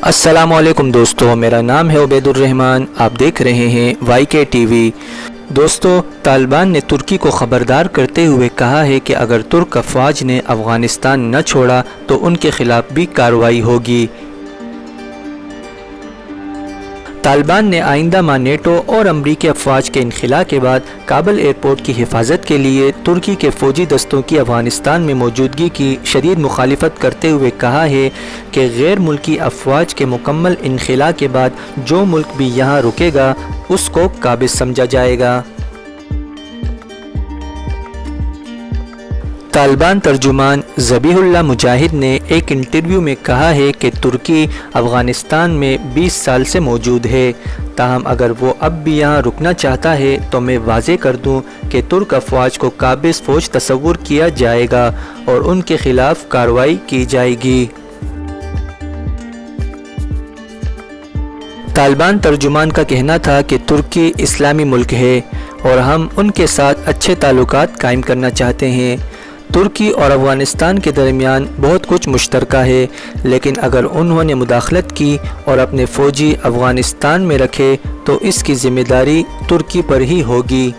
अस्सलाम वालेकुम दोस्तों, मेरा नाम है उबैदुर रहमान। आप देख रहे हैं YK TV। दोस्तों, तालिबान ने तुर्की को ख़बरदार करते हुए कहा है कि अगर तुर्क अफवाज ने अफ़गानिस्तान न छोड़ा तो उनके ख़िलाफ़ भी कार्रवाई होगी। तालिबान ने आइंदा माह नेटो और अमरीकी अफवाज के इनखला के बाद काबुल एयरपोर्ट की हिफाजत के लिए तुर्की के फ़ौजी दस्तों की अफ़गानिस्तान में मौजूदगी की शदीद मुखालिफत करते हुए कहा है कि गैर मुल्की अफवाज के मुकम्मल इनखला के बाद जो मुल्क भी यहाँ रुकेगा उसको काबिज़ समझा जाएगा। तालिबान तर्जुमान ज़बीहुल्लाह मुजाहिद ने एक इंटरव्यू में कहा है कि तुर्की अफ़गानिस्तान में 20 साल से मौजूद है, ताहम अगर वो अब भी यहाँ रुकना चाहता है तो मैं वाज़े कर दूँ कि तुर्क अफवाज को काबिज़ फ़ौज तस्वुर किया जाएगा और उनके ख़िलाफ़ कार्रवाई की जाएगी। तालिबान तर्जुमान का कहना था कि तुर्की इस्लामी मुल्क है और हम उनके साथ अच्छे ताल्लुकात कायम करना चाहते हैं। तुर्की और अफ़गानिस्तान के दरमियान बहुत कुछ मुश्तरका है, लेकिन अगर उन्होंने मुदाखलत की और अपने फ़ौजी अफ़गानिस्तान में रखे तो इसकी ज़िम्मेदारी तुर्की पर ही होगी।